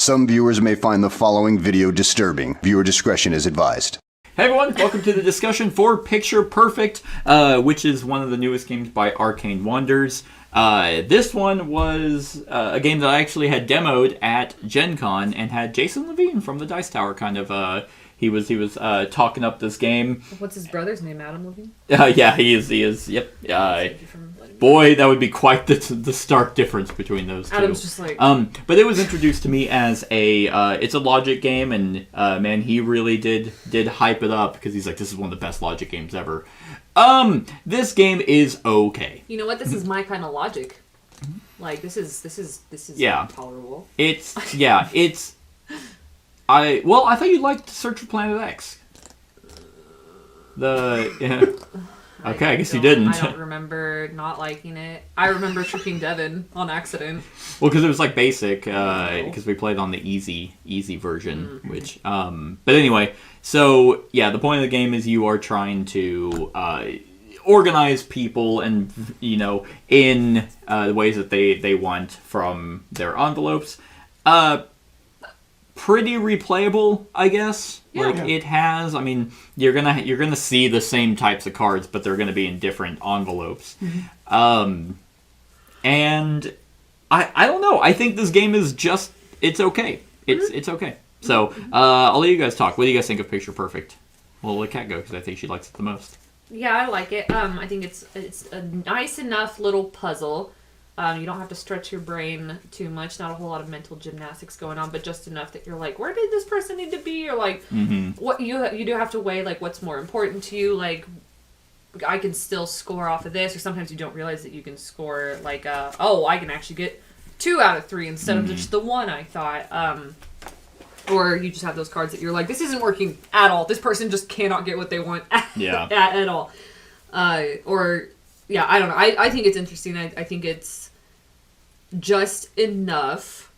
Some viewers may find the following video disturbing. Viewer discretion is advised. Hey everyone, welcome to the discussion for Picture Perfect, which is one of the newest games by Arcane Wonders. This one was a game that I actually had demoed at Gen Con and had Jason Levine from the Dice Tower kind of, he was talking up this game. What's his brother's name, Adam Levine? Yeah, he is, yep. Boy, that would be quite the stark difference between those two. Adam's just like... But it was introduced to me as it's a logic game, and man, he really did hype it up, because he's like, this is one of the best logic games ever. This game is okay. You know what? This is my kind of logic. Like, this is Yeah. tolerable. I thought you liked Search for Planet X. Okay, I guess you didn't. I don't remember not liking it. I remember tricking Devin on accident. Well, because it was like basic, because we played on the easy version, which, but anyway, so, yeah, the point of the game is you are trying to, organize people and, you know, in, the ways that they want from their envelopes. Pretty replayable, I guess. Yeah. Like, it has, I mean, you're gonna see the same types of cards, but they're gonna be in different envelopes. And I don't know. I think this game is just, it's okay. It's okay. So, I'll let you guys talk. What do you guys think of Picture Perfect? Well, let Kat go, because I think she likes it the most. Yeah, I like it. I think it's a nice enough little puzzle. You don't have to stretch your brain too much. Not a whole lot of mental gymnastics going on, but just enough that you're like, where did this person need to be? Or like, what you do have to weigh, like, what's more important to you. Like, I can still score off of this, or sometimes you don't realize that you can score like, I can actually get 2 out of 3 instead of just the 1 I thought. Or you just have those cards that you're like, this isn't working at all. This person just cannot get what they want at all. Yeah, I don't know. I think it's interesting. I think it's just enough,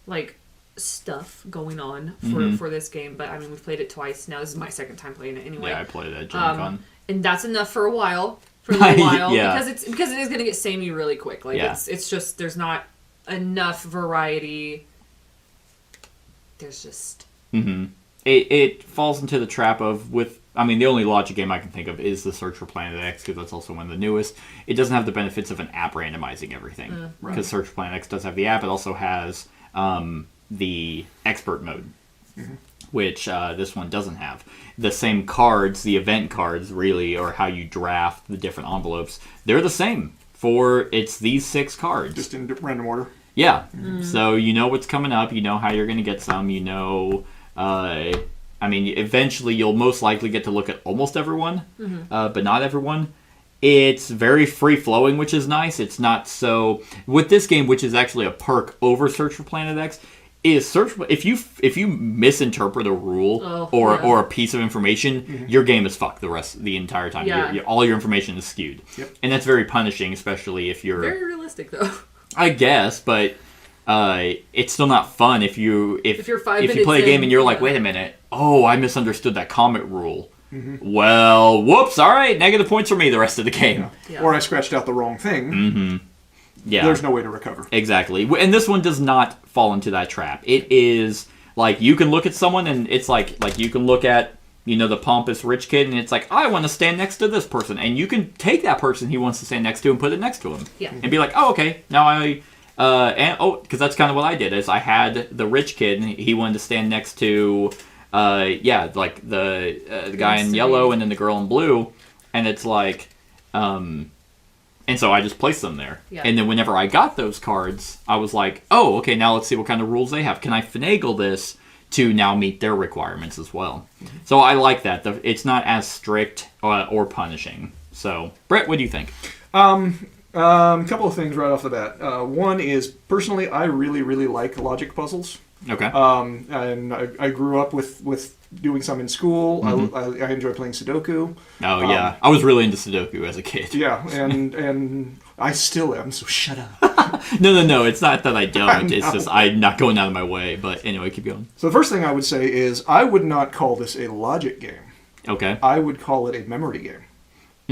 like, stuff going on for this game. But, I mean, we've played it twice now. This is my second time playing it anyway. Yeah, I played it at Gen Con. And that's enough for a while. For a little while. Yeah. Because it is going to get samey really quick. Like, it's just, there's not enough variety. There's just... It falls into the trap of, the only logic game I can think of is the Search for Planet X, because that's also one of the newest. It doesn't have the benefits of an app randomizing everything. Because Search for Planet X does have the app. It also has the expert mode, which this one doesn't have. The same cards, the event cards, really, or how you draft the different envelopes, they're the same for these 6 cards. Just in random order. Yeah. So you know what's coming up. You know how you're going to get some. You know... eventually you'll most likely get to look at almost everyone, but not everyone. It's very free-flowing, which is nice. It's not so... With this game, which is actually a perk over Search for Planet X, is if you misinterpret a rule or a piece of information, your game is fucked the entire time. Yeah. All your information is skewed. Yep. And that's very punishing, especially if you're... Very realistic, though. I guess, but... it's still not fun if you play a game and you're like, wait a minute, I misunderstood that comment rule. Well, whoops, alright, negative points for me the rest of the game. Yeah. Or I scratched out the wrong thing. Yeah. There's no way to recover. Exactly. And this one does not fall into that trap. It is, like, you can look at someone and it's like you can look at, you know, the pompous rich kid and it's like, I want to stand next to this person. And you can take that person he wants to stand next to and put it next to him. Yeah. And be like, okay, now because that's kind of what I did, is I had the rich kid, and he wanted to stand next to, like the guy in yellow and then the girl in blue, and it's like, and so I just placed them there. Yeah. And then whenever I got those cards, I was like, oh, okay, now let's see what kind of rules they have. Can I finagle this to now meet their requirements as well? So I like that. It's not as strict or punishing. So, Brett, what do you think? Couple of things right off the bat. One is, personally, I really, really like logic puzzles. Okay. And I grew up with doing some in school. I enjoy playing Sudoku. Oh, yeah. I was really into Sudoku as a kid. Yeah, and I still am, so shut up. No. It's not that I don't. It's just I'm not going out of my way. But anyway, keep going. So the first thing I would say is I would not call this a logic game. Okay. I would call it a memory game.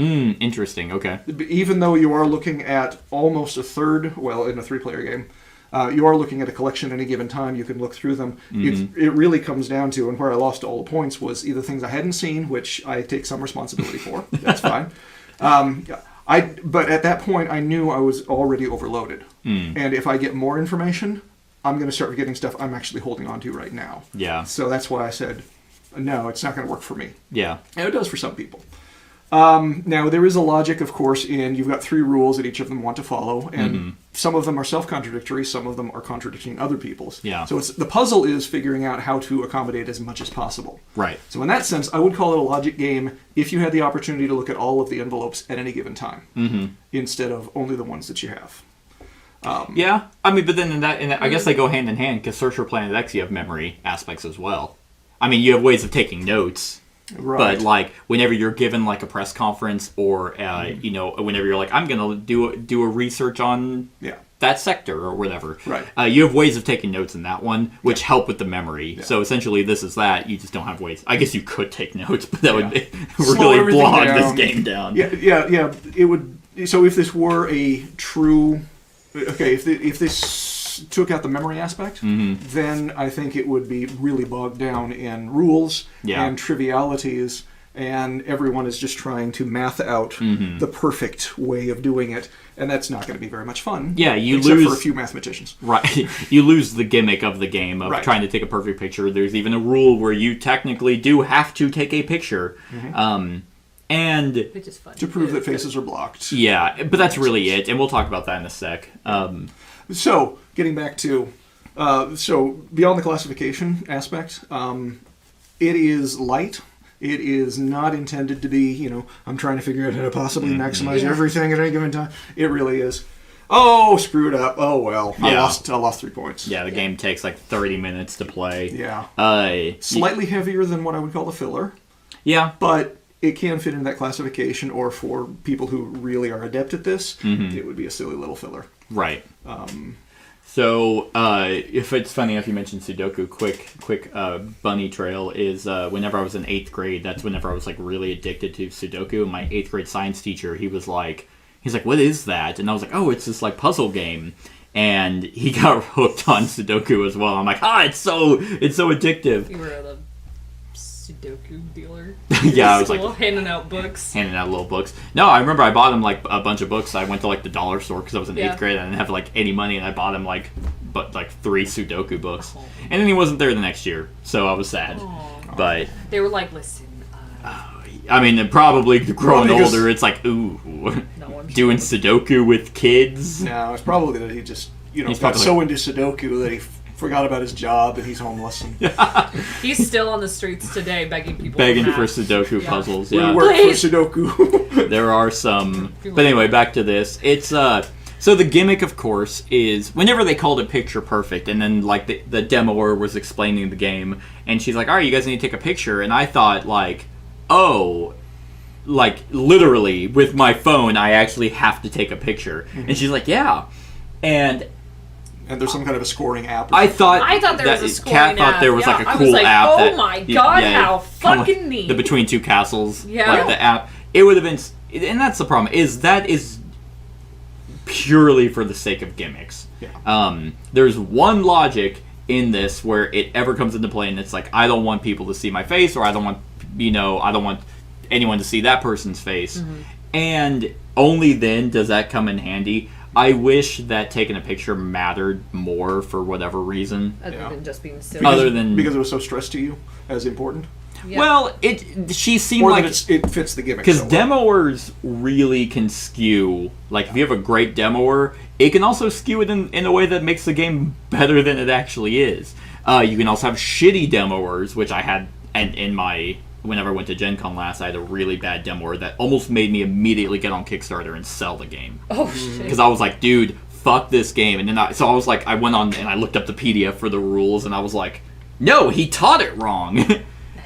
Interesting. Okay. Even though you are looking at almost a third, well, in a 3-player game, You are looking at a collection at any given time. You can look through them. It really comes down to, and where I lost all the points was either things I hadn't seen, which I take some responsibility for. That's fine. But at that point, I knew I was already overloaded. And if I get more information, I'm going to start getting stuff I'm actually holding on to right now. Yeah. So that's why I said, no, it's not going to work for me. Yeah. And it does for some people. Now, there is a logic, of course, in you've got 3 rules that each of them want to follow, and some of them are self-contradictory, some of them are contradicting other people's. Yeah. So the puzzle is figuring out how to accommodate as much as possible. Right. So in that sense, I would call it a logic game if you had the opportunity to look at all of the envelopes at any given time, instead of only the ones that you have. Yeah. I mean, but then in that I guess they go hand in hand, because Search for Planet X, you have memory aspects as well. I mean, you have ways of taking notes. Right. But like whenever you're given like a press conference, or you know, whenever you're like, I'm gonna do a research on that sector or whatever. Right. You have ways of taking notes in that one, which help with the memory. Yeah. So essentially, this is that. You just don't have ways. I guess you could take notes, but that would Slow really everything bog this down. game down. Yeah. It would. So if this were a true, okay, if this took out the memory aspect, then I think it would be really bogged down in rules and trivialities, and everyone is just trying to math out the perfect way of doing it, and that's not going to be very much fun. Yeah, you except lose for a few mathematicians. Right. You lose the gimmick of the game of Right. trying to take a perfect picture. There's even a rule where you technically do have to take a picture. And Which is fun. To prove that faces are blocked. yeah, but that's really it. And we'll talk about that in a sec. So, getting back to, so beyond the classification aspect, it is light. It is not intended to be, you know, I'm trying to figure out how to possibly maximize everything at any given time. It really is, oh, screwed up. Oh, well, I Yeah. lost 3 points. Yeah, the game takes like 30 minutes to play. Yeah. Slightly heavier than what I would call the filler, Yeah. but it can fit into that classification, or for people who really are adept at this, it would be a silly little filler. Right. So, if it's funny enough you mentioned Sudoku, quick bunny trail is whenever I was in 8th grade, that's whenever I was like really addicted to Sudoku. And my 8th grade science teacher, he's like, what is that? And I was like, oh, it's this like puzzle game. And he got hooked on Sudoku as well. I'm like, it's so addictive. You were the Sudoku dealer. Yeah, I was School, like handing out books. handing out little books. No, I remember I bought him like a bunch of books. I went to like the dollar store because I was in 8th grade. I didn't have like any money, and I bought him like 3 Sudoku books. And then he wasn't there the next year, so I was sad. But They were like, listen, I mean, probably growing because- older, it's like, ooh, no, I'm doing Sudoku with kids. No, it's probably that he just, He's got probably- so into Sudoku that he forgot about his job and he's homeless. And He's still on the streets today begging people Begging for math. Sudoku Yeah. puzzles. we Yeah, work for Please. Sudoku. there are some. But anyway, back to this. It's so the gimmick, of course, is whenever they called it picture perfect, and then like the demoer was explaining the game, and she's like, "All right, you guys need to take a picture," and I thought like, oh. Like literally with my phone, I actually have to take a picture, and she's like, "Yeah," and And there's some kind of a scoring app. I thought there that was a Kat scoring thought app. there was Yeah, like a I cool was like, app. oh that, my God, how kinda fucking neat. The Between Two Castles, Yeah. like the app. It would have been, and that's the problem. Is purely for the sake of gimmicks. Yeah. There's one logic in this where it ever comes into play, and it's like I don't want people to see my face, or I don't want anyone to see that person's face, and only then does that come in handy. I wish that taking a picture mattered more for whatever reason. Other Yeah. than just being silly. because, other than- because it was so stressed to you as important, Yeah. Well, she seemed or like that it fits the gimmick. because so well. demoers really can skew. Like if you have a great demoer, it can also skew it in a way that makes the game better than it actually is. You can also have shitty demoers, which I had, and in my whenever I went to Gen Con last, I had a really bad demoer that almost made me immediately get on Kickstarter and sell the game. Oh shit. Because I was like, dude, fuck this game. And then I was like, I went on and I looked up the PDF for the rules, and I was like, no, he taught it wrong.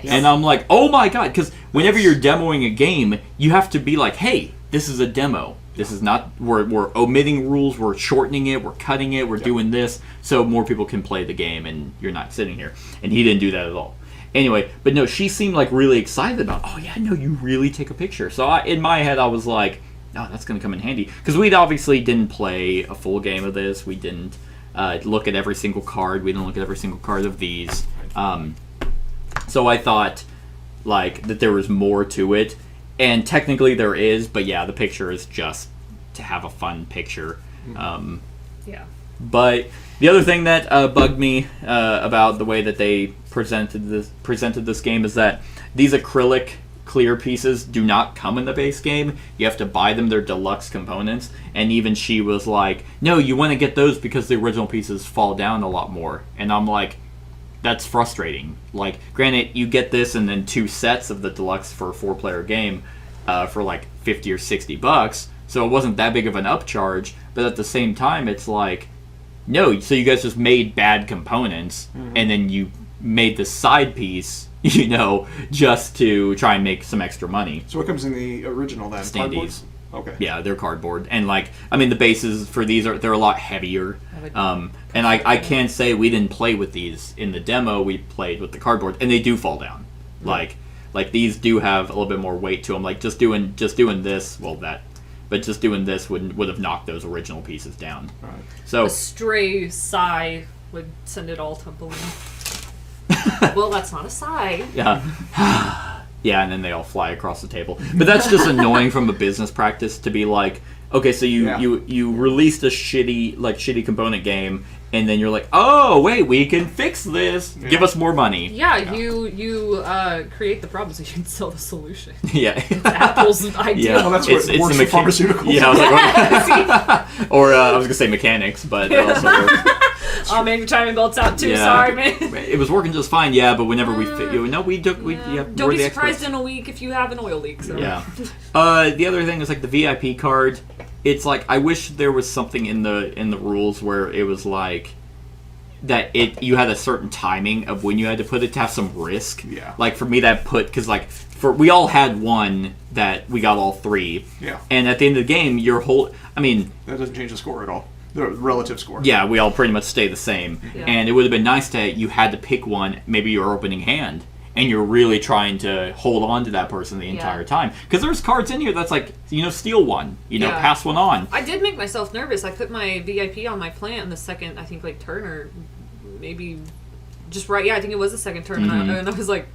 And I'm like, oh my god, because whenever you're demoing a game, you have to be like, hey, this is a demo. This is not, we're omitting rules, we're shortening it, we're cutting it, we're doing this, so more people can play the game, and you're not sitting here. And he didn't do that at all. Anyway, but no, she seemed like really excited about, oh yeah, no, you really take a picture. So in my head, I was like, oh, that's going to come in handy. Because we obviously didn't play a full game of this. We didn't, look at every single card. We didn't look at every single card of these. So I thought like that there was more to it, and technically there is, but yeah, the picture is just to have a fun picture. Yeah. But the other thing that bugged me about the way that they presented this game is that these acrylic clear pieces do not come in the base game. You have to buy them. They're deluxe components. And even she was like, no, you want to get those because the original pieces fall down a lot more. And I'm like, that's frustrating. Like, granted, you get this and then 2 sets of the deluxe for a 4-player game for like $50 or $60. So it wasn't that big of an upcharge. But at the same time, it's like, no, so you guys just made bad components and then you made the side piece, you know, just to try and make some extra money. So what comes in the original then? Cardboard? Standees. Okay. Yeah, they're cardboard. And like, I mean, the bases for these they're a lot heavier. And I can say we didn't play with these in the demo. We played with the cardboard, and they do fall down. Like these do have a little bit more weight to them. Like just doing this, but just doing this would have knocked those original pieces down. Right. So A stray sigh would send it all tumbling. Well, that's not a sigh. yeah, yeah, and then they all fly across the table. But that's just annoying from a business practice to be like, okay, so you released a shitty component game, and then you're like, oh wait, we can fix this. Yeah. Give us more money. Yeah, you create the problem so you can sell the solution. Yeah. Apple's idea. Yeah. Well, that's what works for pharmaceuticals. Yeah, I was like, or I was gonna say mechanics, but that also works. Oh man, your timing belt's out too. Yeah. Sorry, man. It was working just fine, yeah. But whenever we fit, Don't we're be the surprised experts. in a week if you have an oil leak. So. Yeah. The other thing is like the VIP card. It's like I wish there was something in the rules where it was like that you had a certain timing of when you had to put it to have some risk. Yeah. Like for me, that because like we all had one that we got all 3. Yeah. And at the end of the game, That doesn't change the score at all. The relative score. yeah, we all pretty much stay the same. Yeah. And it would have been nice to you had to pick one, maybe your opening hand, and you're really trying to hold on to that person the entire time. Because there's cards in here that's like, steal one, Yeah. pass one on. I did make myself nervous. I put my VIP on my plant in the second, I think, turn, or maybe just right. Yeah, I think it was the second turn, and I was like,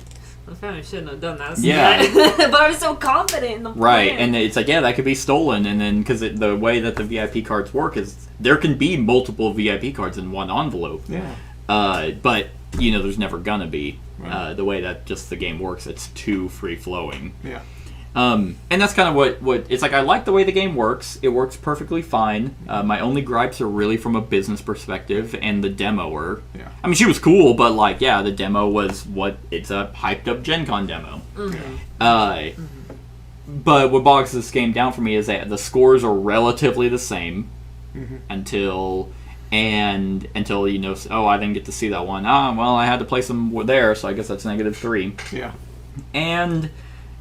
I probably shouldn't have done that. Yeah. But I was so confident in the Right, plan. and it's like, yeah, that could be stolen, and then, because the way that the VIP cards work is, there can be multiple VIP cards in one envelope. Yeah. But, there's never gonna be. Right. The way that just the game works, it's too free-flowing. Yeah. And that's kind of what it's like. I like the way the game works. It works perfectly fine. My only gripes are really from a business perspective and the demoer. Yeah. I mean, she was cool, but like, yeah, the demo was it's a hyped up Gen Con demo. But what bogs this game down for me is that the scores are relatively the same until oh, I didn't get to see that one. Well, I had to place them there, so I guess that's -3. Yeah. And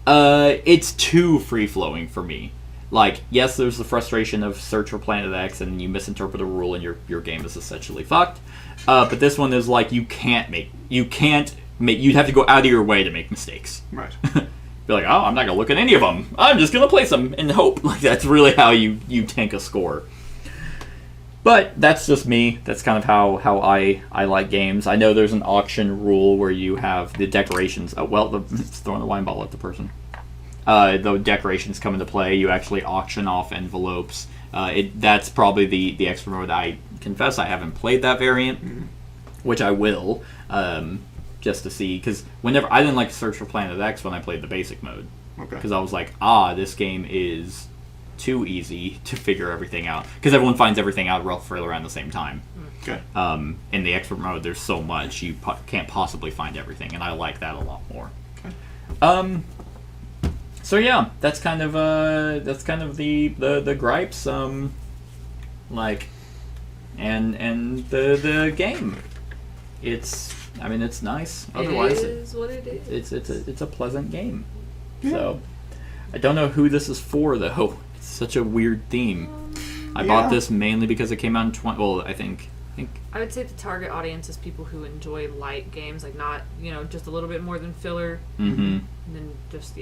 it's too free-flowing for me. Like, yes, there's the frustration of search for Planet X and you misinterpret a rule and your game is essentially fucked. But this one is like, you'd have to go out of your way to make mistakes. Right. Be like, oh, I'm not gonna look at any of them. I'm just gonna place them and hope. Like, that's really how you tank a score. But that's just me. That's kind of how I like games. I know there's an auction rule where you have the decorations. It's throwing a wine bottle at the person. The decorations come into play. You actually auction off envelopes. That's probably the extra mode. I confess I haven't played that variant, which I will, just to see. Because whenever I didn't like to search for Planet X when I played the basic mode. Okay. Because I was like, this game is too easy to figure everything out. Because everyone finds everything out roughly around the same time. Okay. In the expert mode, there's so much you can't possibly find everything, and I like that a lot more. Okay. So yeah, that's kind of the gripes. Like, and the game. It's nice. Otherwise, it is what it is. it's a pleasant game. Yeah. So I don't know who this is for though. It's such a weird theme. I bought this mainly because it came out in I think I would say the target audience is people who enjoy light games, like not just a little bit more than filler, and then just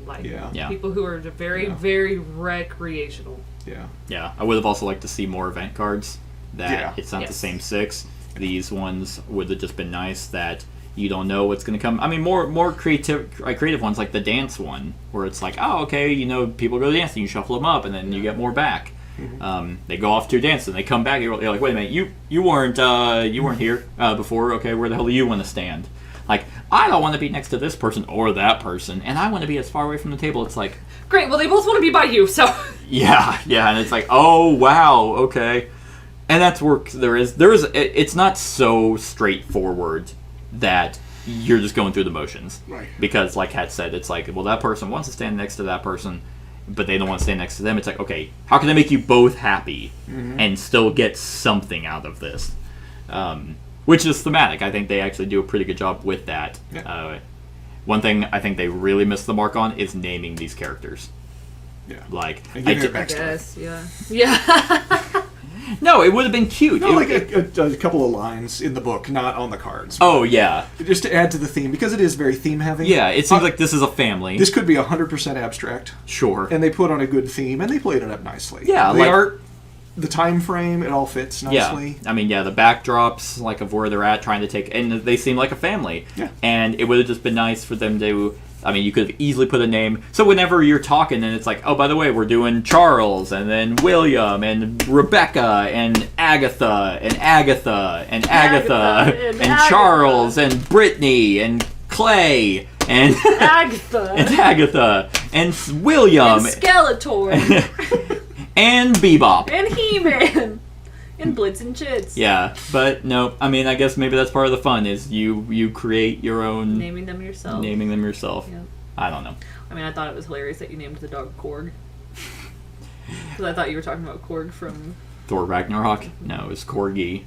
light. Yeah. People who are very very recreational. Yeah. Yeah, I would have also liked to see more event cards that Yeah. it's not the Yes. same 6. These ones would have just been nice that you don't know what's going to come. I mean, more creative ones like the dance one, where it's like, oh, okay, people go dancing, you shuffle them up, and then you get more back. They go off to dance and they come back. You're like, wait a minute, you weren't here before. Okay, where the hell do you want to stand? Like, I don't want to be next to this person or that person, and I want to be as far away from the table. It's like, Great. Well, they both want to be by you, so. yeah, and it's like, oh wow, okay, and that's where it's not so straightforward that you're just going through the motions, Right. Because, like Kat said, it's like, well, that person wants to stand next to that person, but they don't want to stand next to them. It's like, okay, how can I make you both happy and still get something out of this? Which is thematic. I think they actually do a pretty good job with that. Yeah. One thing I think they really missed the mark on is naming these characters. Yeah. Like, And give it I backstory. guess, yeah. no, it would have been cute. No, It- like a couple of lines in the book, not on the cards. oh yeah, Just to add to the theme, because it is very theme heavy. yeah. It seems like this is a family. This could be 100% abstract, Sure. and they put on a good theme, and they played it up nicely. Yeah, the like- art, the time frame, it all fits Yeah, nicely. I mean, yeah, the backdrops, like, of where they're at, trying to take, and they seem like a family. Yeah. And it would have just been nice for them to, I mean, you could have easily put a name. So whenever you're talking, and it's like, oh, by the way, we're doing Charles, and then William, and Rebecca, and Agatha, and Agatha, and Agatha, Agatha, and Agatha. Charles, and Brittany, and Clay, and Agatha. and Agatha, and William, And Skeletor. and Bebop. And He-Man. And Blitz and Chits. Yeah, but no, I mean, I guess maybe that's part of the fun is you create your own Naming them yourself. naming them yourself. Yeah. I don't know. I mean, I thought it was hilarious that you named the dog Korg. Because I thought you were talking about Korg from... Thor Ragnarok? No, it was Korg the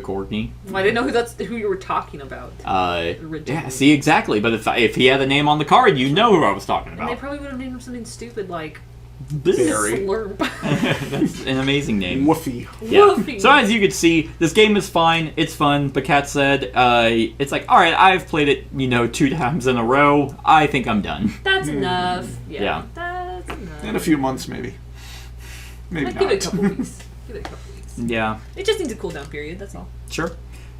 Corgi. Well, I didn't know who you were talking about. Yeah, Originally. see, exactly. But if he had a name on the card, you know who I was talking And they about. probably would have named him something stupid like... Barry. Slurp. That's an amazing name. Woofy. Yeah. Woofy. So as you could see, this game is fine. It's fun. But Kat said, it's like, all right, I've played it, 2 times in a row. I think I'm done. That's enough. Yeah. That's enough. In a few months, maybe. Maybe I'd not. give it a couple weeks. Give it a couple weeks. Yeah. It just needs a cool down period, that's all. Sure.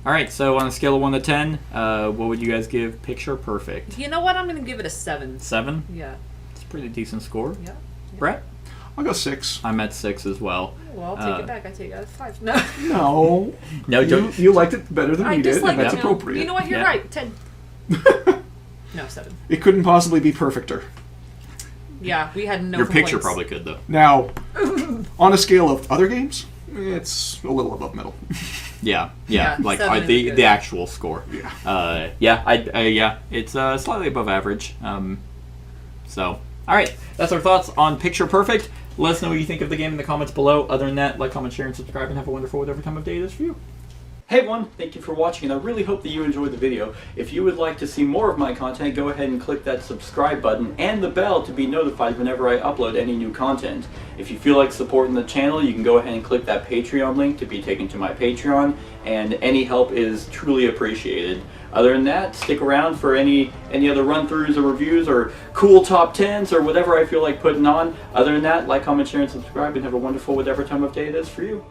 All right. So on a scale of 1 to 10, what would you guys give Picture Perfect? You know what? I'm going to give it a 7. 7. Yeah. It's a pretty decent score. Yeah. Brett? I'll go 6. I'm at 6 as well. Well, I'll take it back. I take it out of 5. No. No. No, You liked it better than I we did, just like and that's it. appropriate. You know what? You're Yeah. right. 10. No, 7. It couldn't possibly be perfecter. Yeah, we had no Your picture complaints. probably could though. Now, on a scale of other games, it's a little above middle. Yeah, Yeah, like 7 is the good. the actual score. Yeah. It's slightly above average. So, all right, that's our thoughts on Picture Perfect. Let us know what you think of the game in the comments below. Other than that, like, comment, share, and subscribe, and have a wonderful whatever time of day it is for you. Hey everyone, thank you for watching, and I really hope that you enjoyed the video. If you would like to see more of my content, go ahead and click that subscribe button and the bell to be notified whenever I upload any new content. If you feel like supporting the channel, you can go ahead and click that Patreon link to be taken to my Patreon, and any help is truly appreciated. Other than that, stick around for any other run-throughs or reviews or cool top 10s or whatever I feel like putting on. Other than that, like, comment, share, and subscribe, and have a wonderful whatever time of day it is for you.